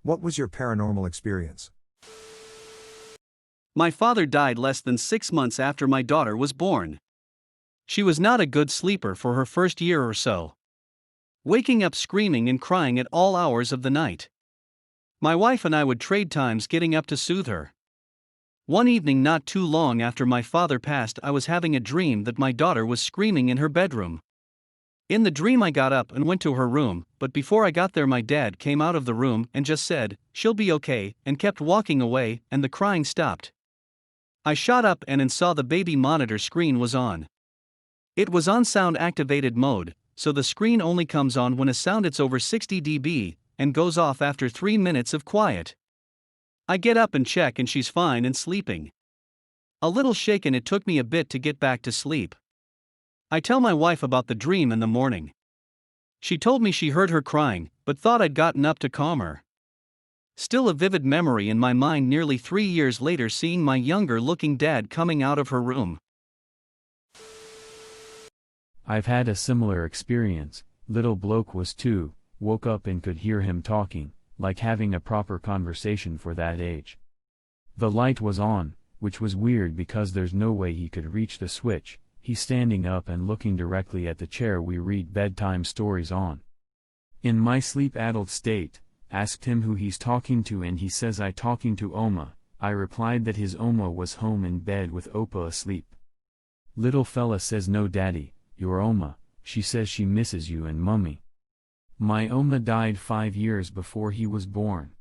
What was your paranormal experience? My father died less than 6 months after my daughter was born. She was not a good sleeper for her first year or so, waking up screaming and crying at all hours of the night. My wife and I would trade times getting up to soothe her. One evening not too long after my father passed, I was having a dream that my daughter was screaming in her bedroom. In the dream I got up and went to her room, but before I got there my dad came out of the room and just said, "She'll be okay," and kept walking away, and the crying stopped. I shot up and saw the baby monitor screen was on. It was on sound activated mode, so the screen only comes on when a sound it's over 60 dB, and goes off after 3 minutes of quiet. I get up and check and she's fine and sleeping. A little shaken, it took me a bit to get back to sleep. I tell my wife about the dream in the morning. She told me she heard her crying, but thought I'd gotten up to calm her. Still a vivid memory in my mind nearly 3 years later, seeing my younger looking dad coming out of her room. I've had a similar experience. Little bloke was 2, woke up and could hear him talking, like having a proper conversation for that age. The light was on, which was weird because there's no way he could reach the switch. He's standing up and looking directly at the chair we read bedtime stories on. In my sleep-addled state, asked him who he's talking to and he says I talking to Oma. I replied that his Oma was home in bed with Oppa asleep. Little fella says, "No daddy, your Oma, she says she misses you and mummy." My Oma died 5 years before he was born.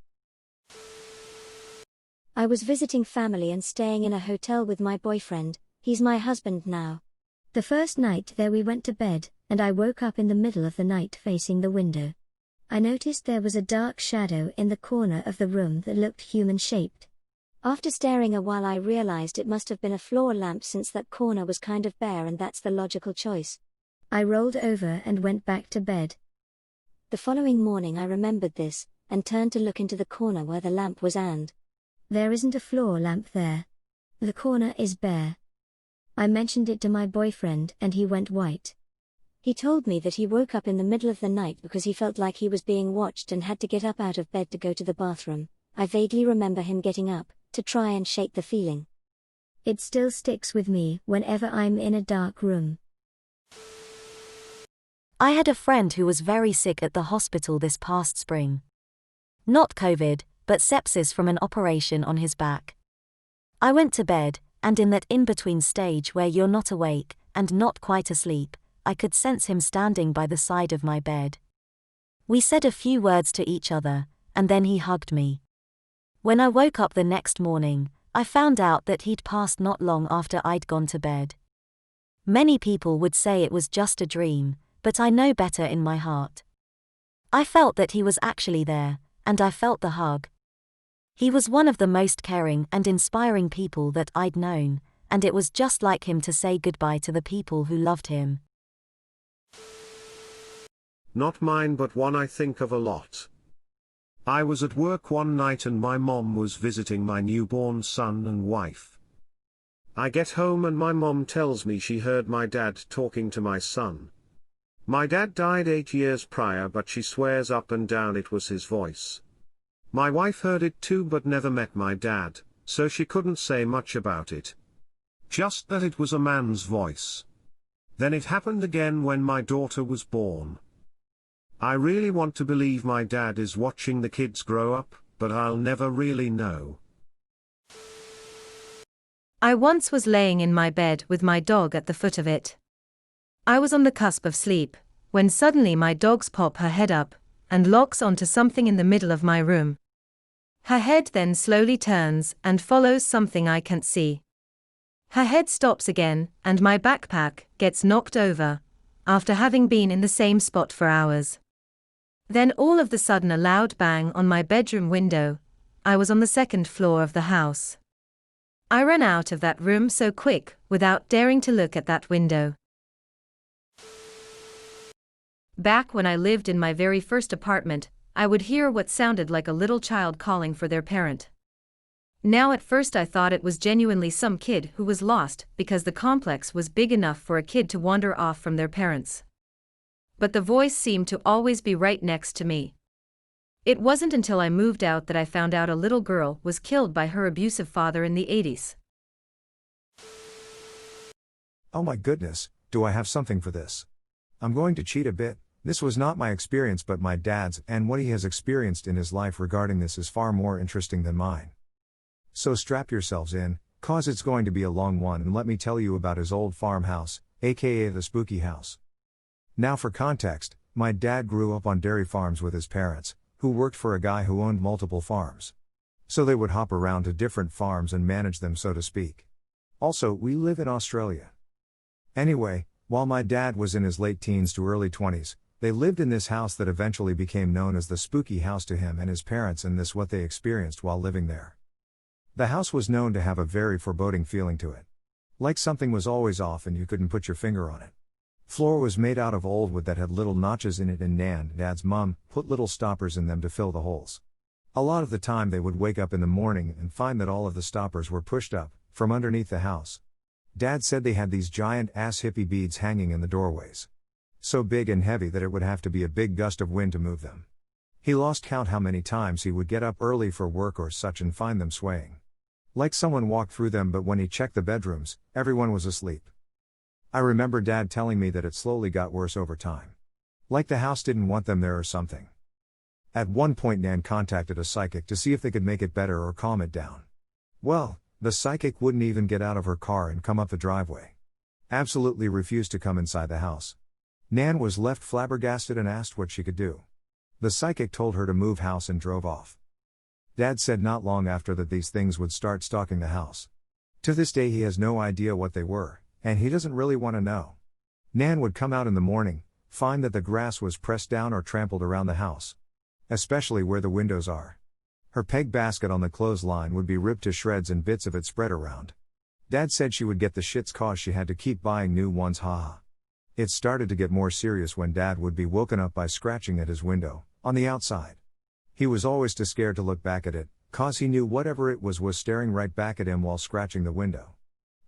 I was visiting family and staying in a hotel with my boyfriend. He's my husband now. The first night there we went to bed, and I woke up in the middle of the night facing the window. I noticed there was a dark shadow in the corner of the room that looked human-shaped. After staring a while I realized it must have been a floor lamp since that corner was kind of bare and that's the logical choice. I rolled over and went back to bed. The following morning I remembered this, and turned to look into the corner where the lamp was and there isn't a floor lamp there. The corner is bare. I mentioned it to my boyfriend and he went white. He told me that he woke up in the middle of the night because he felt like he was being watched and had to get up out of bed to go to the bathroom. I vaguely remember him getting up to try and shake the feeling. It still sticks with me whenever I'm in a dark room. I had a friend who was very sick at the hospital this past spring. Not COVID, but sepsis from an operation on his back. I went to bed, and in that in-between stage where you're not awake and not quite asleep, I could sense him standing by the side of my bed. We said a few words to each other, and then he hugged me. When I woke up the next morning, I found out that he'd passed not long after I'd gone to bed. Many people would say it was just a dream, but I know better in my heart. I felt that he was actually there, and I felt the hug. He was one of the most caring and inspiring people that I'd known, and it was just like him to say goodbye to the people who loved him. Not mine, but one I think of a lot. I was at work one night and my mom was visiting my newborn son and wife. I get home and my mom tells me she heard my dad talking to my son. My dad died 8 years prior, but she swears up and down it was his voice. My wife heard it too but never met my dad, so she couldn't say much about it. Just that it was a man's voice. Then it happened again when my daughter was born. I really want to believe my dad is watching the kids grow up, but I'll never really know. I once was laying in my bed with my dog at the foot of it. I was on the cusp of sleep, when suddenly my dog's pop her head up, and locks onto something in the middle of my room. Her head then slowly turns and follows something I can't see. Her head stops again, and my backpack gets knocked over, after having been in the same spot for hours. Then all of the sudden a loud bang on my bedroom window. I was on the 2nd floor of the house. I ran out of that room so quick, without daring to look at that window. Back when I lived in my very first apartment, I would hear what sounded like a little child calling for their parent. Now at first I thought it was genuinely some kid who was lost because the complex was big enough for a kid to wander off from their parents. But the voice seemed to always be right next to me. It wasn't until I moved out that I found out a little girl was killed by her abusive father in the 80s. Oh my goodness, do I have something for this? I'm going to cheat a bit. This was not my experience but my dad's, and what he has experienced in his life regarding this is far more interesting than mine. So strap yourselves in, cause it's going to be a long one, and let me tell you about his old farmhouse, aka the spooky house. Now for context, my dad grew up on dairy farms with his parents, who worked for a guy who owned multiple farms. So they would hop around to different farms and manage them, so to speak. Also, we live in Australia. Anyway, while my dad was in his late teens to early 20s, they lived in this house that eventually became known as the spooky house to him and his parents, and this what they experienced while living there. The house was known to have a very foreboding feeling to it. Like something was always off and you couldn't put your finger on it. Floor was made out of old wood that had little notches in it, and Nan, Dad's mom, put little stoppers in them to fill the holes. A lot of the time they would wake up in the morning and find that all of the stoppers were pushed up, from underneath the house. Dad said they had these giant ass hippie beads hanging in the doorways. So big and heavy that it would have to be a big gust of wind to move them. He lost count how many times he would get up early for work or such and find them swaying. Like someone walked through them, but when he checked the bedrooms, everyone was asleep. I remember Dad telling me that it slowly got worse over time. Like the house didn't want them there or something. At one point Nan contacted a psychic to see if they could make it better or calm it down. Well, the psychic wouldn't even get out of her car and come up the driveway. Absolutely refused to come inside the house. Nan was left flabbergasted and asked what she could do. The psychic told her to move house and drove off. Dad said not long after that these things would start stalking the house. To this day he has no idea what they were, and he doesn't really want to know. Nan would come out in the morning, find that the grass was pressed down or trampled around the house. Especially where the windows are. Her peg basket on the clothesline would be ripped to shreds and bits of it spread around. Dad said she would get the shits cause she had to keep buying new ones, haha. It started to get more serious when Dad would be woken up by scratching at his window, on the outside. He was always too scared to look back at it, cause he knew whatever it was staring right back at him while scratching the window.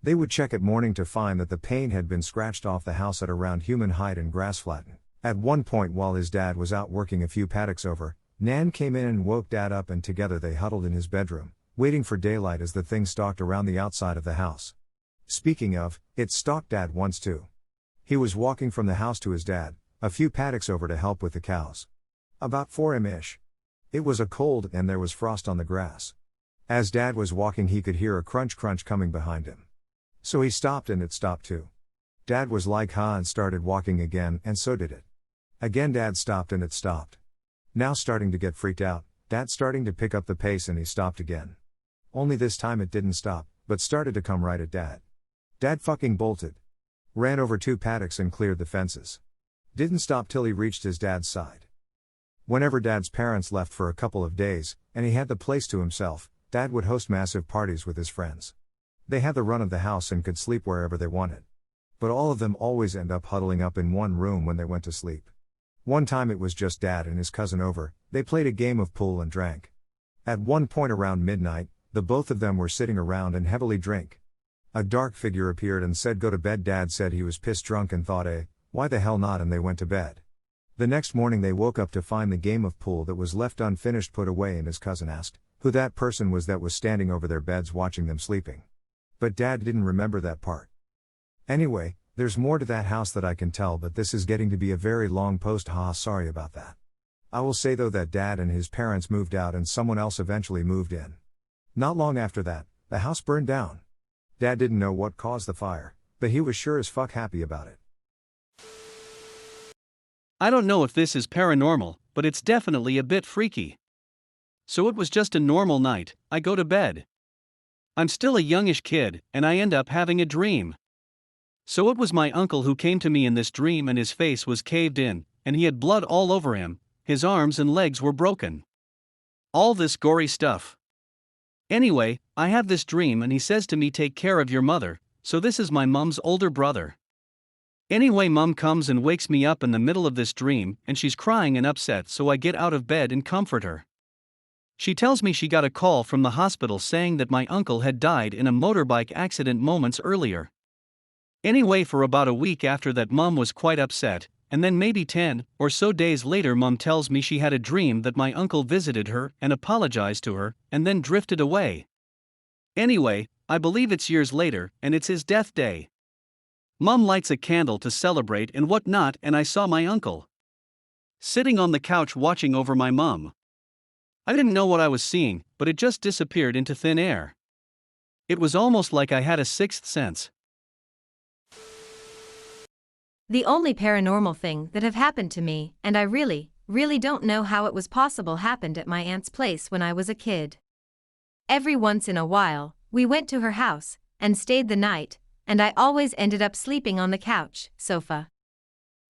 They would check at morning to find that the paint had been scratched off the house at around human height and grass flattened. At one point while his dad was out working a few paddocks over, Nan came in and woke Dad up, and together they huddled in his bedroom, waiting for daylight as the thing stalked around the outside of the house. Speaking of, it stalked Dad once too. He was walking from the house to his dad, a few paddocks over to help with the cows. About 4 a.m.-ish. It was a cold and there was frost on the grass. As Dad was walking he could hear a crunch coming behind him. So he stopped and it stopped too. Dad was like huh and started walking again, and so did it. Again Dad stopped and it stopped. Now starting to get freaked out, Dad starting to pick up the pace and he stopped again. Only this time it didn't stop, but started to come right at Dad. Dad fucking bolted. Ran over 2 paddocks and cleared the fences. Didn't stop till he reached his dad's side. Whenever Dad's parents left for a couple of days, and he had the place to himself, Dad would host massive parties with his friends. They had the run of the house and could sleep wherever they wanted. But all of them always end up huddling up in one room when they went to sleep. One time it was just Dad and his cousin over, they played a game of pool and drank. At one point around midnight, the both of them were sitting around and heavily drink. A dark figure appeared and said go to bed. Dad said he was pissed drunk and thought why the hell not, and they went to bed. The next morning they woke up to find the game of pool that was left unfinished put away, and his cousin asked who that person was that was standing over their beds watching them sleeping. But Dad didn't remember that part. Anyway, there's more to that house that I can tell, but this is getting to be a very long post, haha, sorry about that. I will say though that Dad and his parents moved out and someone else eventually moved in. Not long after that, the house burned down. Dad didn't know what caused the fire, but he was sure as fuck happy about it. I don't know if this is paranormal, but it's definitely a bit freaky. So it was just a normal night, I go to bed. I'm still a youngish kid, and I end up having a dream. So it was my uncle who came to me in this dream, and his face was caved in, and he had blood all over him, his arms and legs were broken. All this gory stuff. Anyway, I have this dream and he says to me, take care of your mother, so this is my mum's older brother. Anyway, mum comes and wakes me up in the middle of this dream, and she's crying and upset, so I get out of bed and comfort her. She tells me she got a call from the hospital saying that my uncle had died in a motorbike accident moments earlier. Anyway, for about a week after that, mum was quite upset, and then maybe 10 or so days later Mom tells me she had a dream that my uncle visited her and apologized to her, and then drifted away. Anyway, I believe it's years later, and it's his death day. Mom lights a candle to celebrate and whatnot, and I saw my uncle sitting on the couch watching over my mom. I didn't know what I was seeing, but it just disappeared into thin air. It was almost like I had a sixth sense. The only paranormal thing that have happened to me, and I really don't know how it was possible, happened at my aunt's place when I was a kid. Every once in a while, we went to her house and stayed the night, and I always ended up sleeping on the couch, sofa.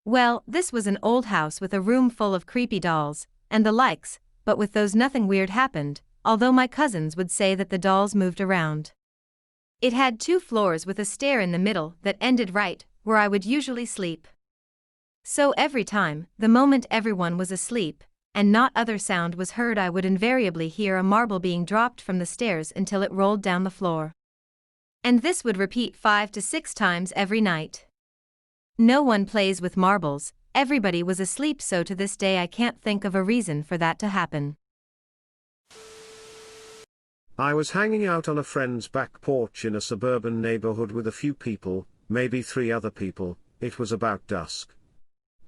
Well, this was an old house with a room full of creepy dolls and the likes, but with those nothing weird happened, although my cousins would say that the dolls moved around. It had 2 floors with a stair in the middle that ended right where I would usually sleep. So every time, the moment everyone was asleep, and not other sound was heard, I would invariably hear a marble being dropped from the stairs until it rolled down the floor. And this would repeat 5 to 6 times every night. No one plays with marbles, everybody was asleep, so to this day I can't think of a reason for that to happen. I was hanging out on a friend's back porch in a suburban neighborhood with a few people, maybe 3 other people. It was about dusk.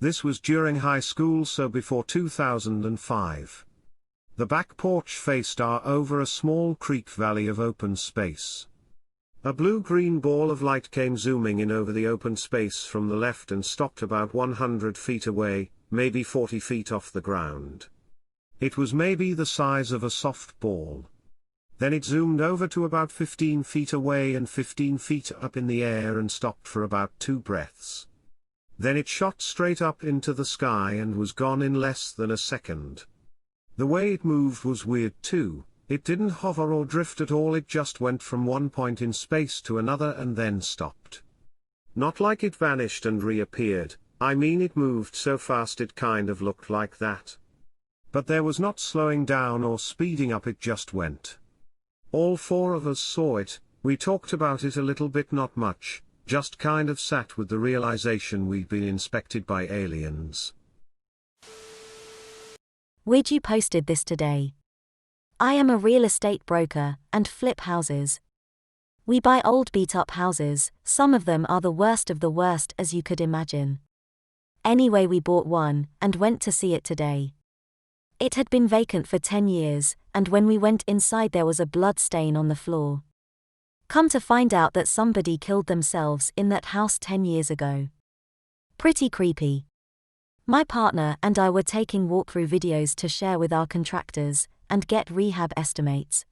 This was during high school, so before 2005. The back porch faced over a small creek valley of open space. A blue-green ball of light came zooming in over the open space from the left and stopped about 100 feet away, maybe 40 feet off the ground. It was maybe the size of a softball. Then it zoomed over to about 15 feet away and 15 feet up in the air and stopped for about 2 breaths. Then it shot straight up into the sky and was gone in less than a second. The way it moved was weird too. It didn't hover or drift at all, it just went from one point in space to another and then stopped. Not like it vanished and reappeared, I mean it moved so fast it kind of looked like that. But there was not slowing down or speeding up, it just went. All 4 of us saw it, we talked about it a little bit, not much, just kind of sat with the realization we'd been inspected by aliens. Ouija posted this today. I am a real estate broker and flip houses. We buy old beat-up houses, some of them are the worst of the worst as you could imagine. Anyway, we bought one and went to see it today. It had been vacant for 10 years, and when we went inside there was a blood stain on the floor. Come to find out that somebody killed themselves in that house 10 years ago. Pretty creepy. My partner and I were taking walkthrough videos to share with our contractors and get rehab estimates.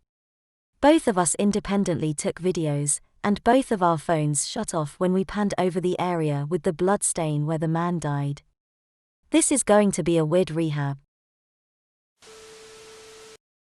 Both of us independently took videos, and both of our phones shut off when we panned over the area with the blood stain where the man died. This is going to be a weird rehab.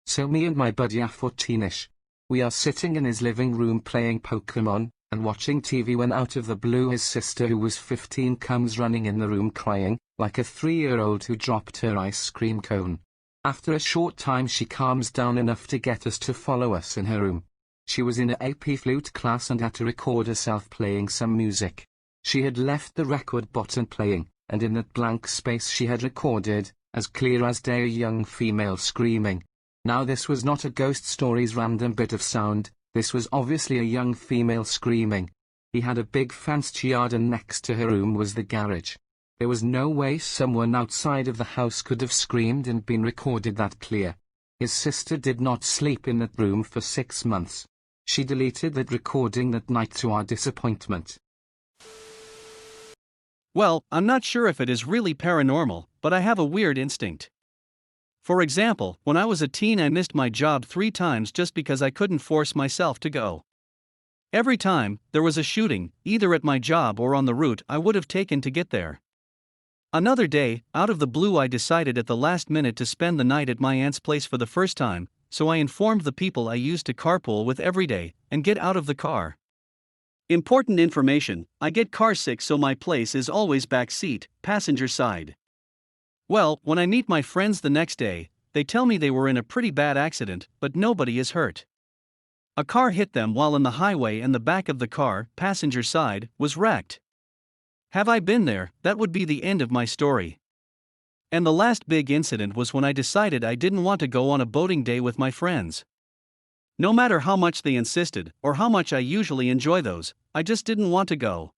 So me and my buddy are 14ish. We are sitting in his living room playing Pokemon and watching TV when out of the blue his sister, who was 15, comes running in the room crying, like a 3-year-old who dropped her ice cream cone. After a short time she calms down enough to get us to follow us in her room. She was in a AP flute class and had to record herself playing some music. She had left the record button playing, and in that blank space she had recorded, as clear as day, a young female screaming. Now this was not a ghost story's random bit of sound, this was obviously a young female screaming. He had a big fenced yard and next to her room was the garage. There was no way someone outside of the house could have screamed and been recorded that clear. His sister did not sleep in that room for 6 months. She deleted that recording that night to our disappointment. Well, I'm not sure if it is really paranormal, but I have a weird instinct. For example, when I was a teen I missed my job 3 times just because I couldn't force myself to go. Every time there was a shooting, either at my job or on the route I would have taken to get there. Another day, out of the blue I decided at the last minute to spend the night at my aunt's place for the first time, so I informed the people I used to carpool with every day, and get out of the car. Important information, I get car sick, so my place is always back seat, passenger side. Well, when I meet my friends the next day, they tell me they were in a pretty bad accident, but nobody is hurt. A car hit them while on the highway and the back of the car, passenger side, was wrecked. Have I been there? That would be the end of my story. And the last big incident was when I decided I didn't want to go on a boating day with my friends. No matter how much they insisted, or how much I usually enjoy those, I just didn't want to go.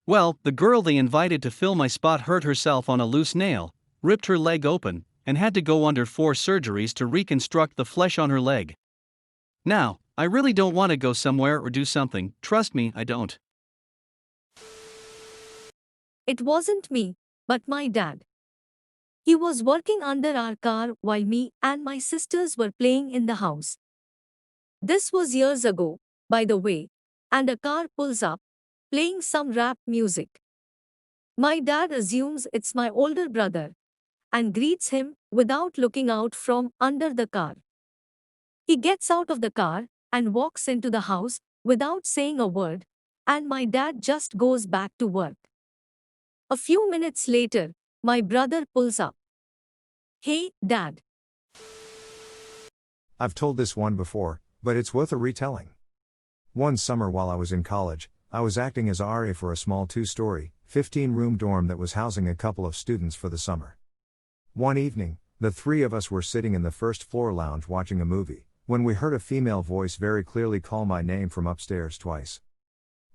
Well, the girl they invited to fill my spot hurt herself on a loose nail, ripped her leg open, and had to go under 4 surgeries to reconstruct the flesh on her leg. Now, I really don't want to go somewhere or do something, trust me, I don't. It wasn't me, but my dad. He was working under our car while me and my sisters were playing in the house. This was years ago, by the way, and a car pulls up, playing some rap music. My dad assumes it's my older brother and greets him without looking out from under the car. He gets out of the car and walks into the house without saying a word, and my dad just goes back to work. A few minutes later, my brother pulls up. Hey, Dad. I've told this one before, but it's worth a retelling. One summer while I was in college, I was acting as RA for a small 2-story, 15-room dorm that was housing a couple of students for the summer. One evening, the 3 of us were sitting in the first floor lounge watching a movie, when we heard a female voice very clearly call my name from upstairs twice.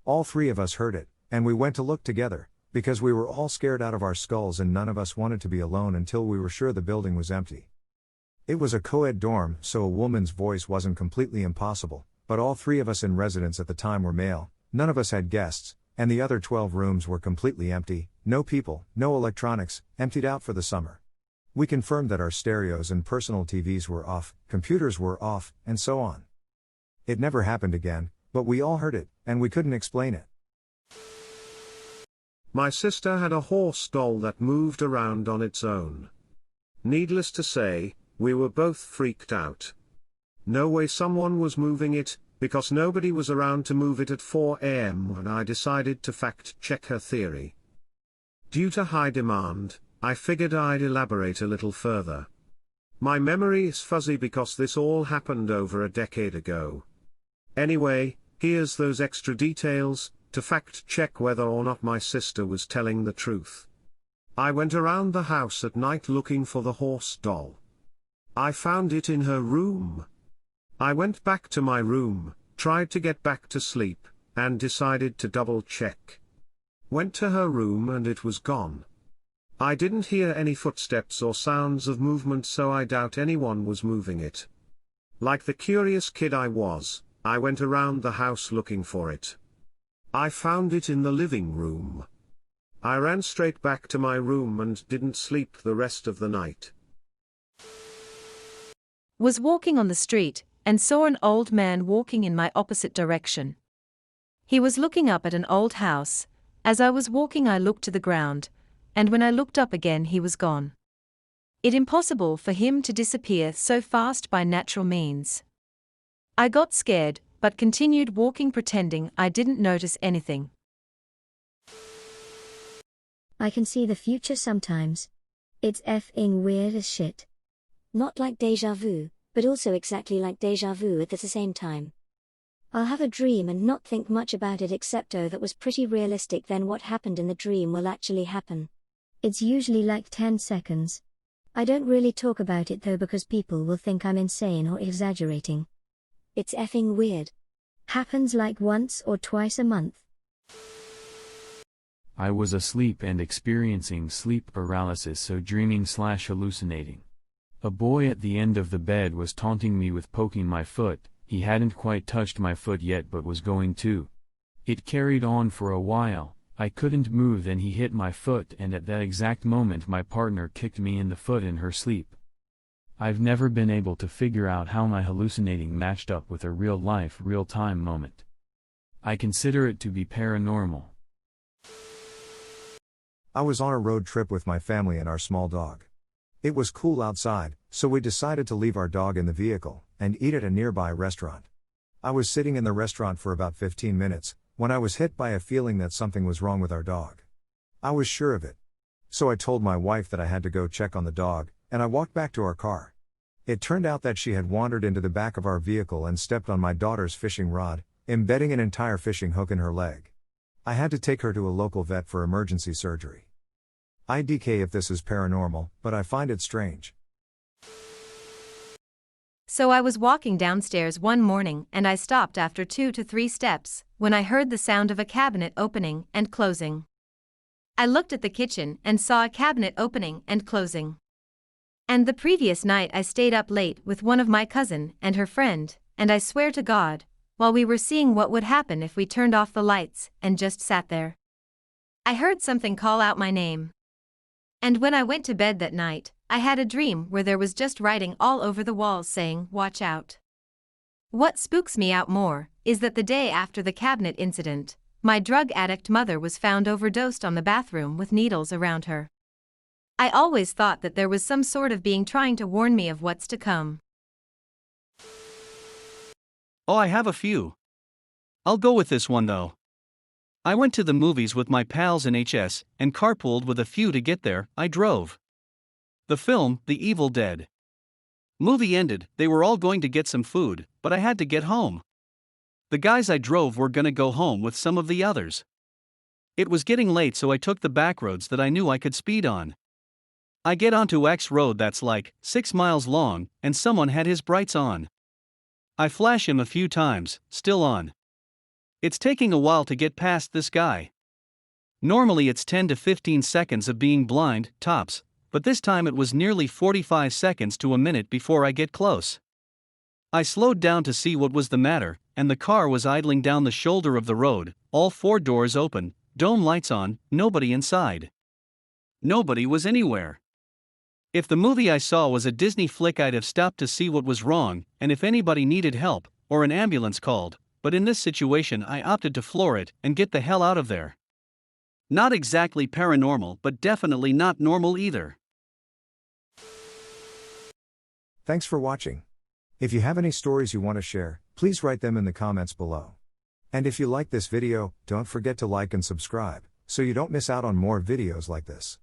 All 3 of us heard it, and we went to look together, because we were all scared out of our skulls and none of us wanted to be alone until we were sure the building was empty. It was a co-ed dorm, so a woman's voice wasn't completely impossible, but all 3 of us in residence at the time were male, none of us had guests, and the other 12 rooms were completely empty, no people, no electronics, emptied out for the summer. We confirmed that our stereos and personal TVs were off, computers were off, and so on. It never happened again, but we all heard it, and we couldn't explain it. My sister had a horse doll that moved around on its own. Needless to say, we were both freaked out. No way someone was moving it, because nobody was around to move it at 4 a.m. when I decided to fact-check her theory. Due to high demand, I figured I'd elaborate a little further. My memory is fuzzy because this all happened over a decade ago. Anyway, here's those extra details, to fact-check whether or not my sister was telling the truth. I went around the house at night looking for the horse doll. I found it in her room. I went back to my room, tried to get back to sleep, and decided to double-check. Went to her room and it was gone. I didn't hear any footsteps or sounds of movement, so I doubt anyone was moving it. Like the curious kid I was, I went around the house looking for it. I found it in the living room. I ran straight back to my room and didn't sleep the rest of the night. Was walking on the street and saw an old man walking in my opposite direction. He was looking up at an old house. As I was walking, I looked to the ground, and when I looked up again, he was gone. It impossible for him to disappear so fast by natural means. I got scared, but continued walking pretending I didn't notice anything. I can see the future sometimes. It's effing weird as shit. Not like deja vu, but also exactly like deja vu at the same time. I'll have a dream and not think much about it except that was pretty realistic, then what happened in the dream will actually happen. It's usually like 10 seconds. I don't really talk about it though because people will think I'm insane or exaggerating. It's effing weird. Happens like once or twice a month. I was asleep and experiencing sleep paralysis, so dreaming/hallucinating. A boy at the end of the bed was taunting me with poking my foot. He hadn't quite touched my foot yet but was going to. It carried on for a while. I couldn't move, then he hit my foot, and at that exact moment my partner kicked me in the foot in her sleep. I've never been able to figure out how my hallucinating matched up with a real-life, real-time moment. I consider it to be paranormal. I was on a road trip with my family and our small dog. It was cool outside, so we decided to leave our dog in the vehicle and eat at a nearby restaurant. I was sitting in the restaurant for about 15 minutes, when I was hit by a feeling that something was wrong with our dog. I was sure of it. So I told my wife that I had to go check on the dog, and I walked back to our car. It turned out that she had wandered into the back of our vehicle and stepped on my daughter's fishing rod, embedding an entire fishing hook in her leg. I had to take her to a local vet for emergency surgery. IDK if this is paranormal, but I find it strange. So I was walking downstairs one morning and I stopped after 2 to 3 steps when I heard the sound of a cabinet opening and closing. I looked at the kitchen and saw a cabinet opening and closing. And the previous night I stayed up late with one of my cousin and her friend, and I swear to God, while we were seeing what would happen if we turned off the lights and just sat there, I heard something call out my name. And when I went to bed that night, I had a dream where there was just writing all over the walls saying, "Watch out." What spooks me out more is that the day after the cabinet incident, my drug addict mother was found overdosed on the bathroom with needles around her. I always thought that there was some sort of being trying to warn me of what's to come. Oh, I have a few. I'll go with this one though. I went to the movies with my pals in HS and carpooled with a few to get there. I drove. The film, The Evil Dead. Movie ended, they were all going to get some food, but I had to get home. The guys I drove were gonna go home with some of the others. It was getting late, so I took the back roads that I knew I could speed on. I get onto X road that's like 6 miles long, and someone had his brights on. I flash him a few times, still on. It's taking a while to get past this guy. Normally it's 10 to 15 seconds of being blind, tops, but this time it was nearly 45 seconds to a minute before I get close. I slowed down to see what was the matter, and the car was idling down the shoulder of the road, all 4 doors open, dome lights on, nobody inside. Nobody was anywhere. If the movie I saw was a Disney flick, I'd have stopped to see what was wrong, and if anybody needed help, or an ambulance called, but in this situation I opted to floor it and get the hell out of there. Not exactly paranormal, but definitely not normal either. Thanks for watching. If you have any stories you want to share, please write them in the comments below. And if you like this video, don't forget to like and subscribe, so you don't miss out on more videos like this.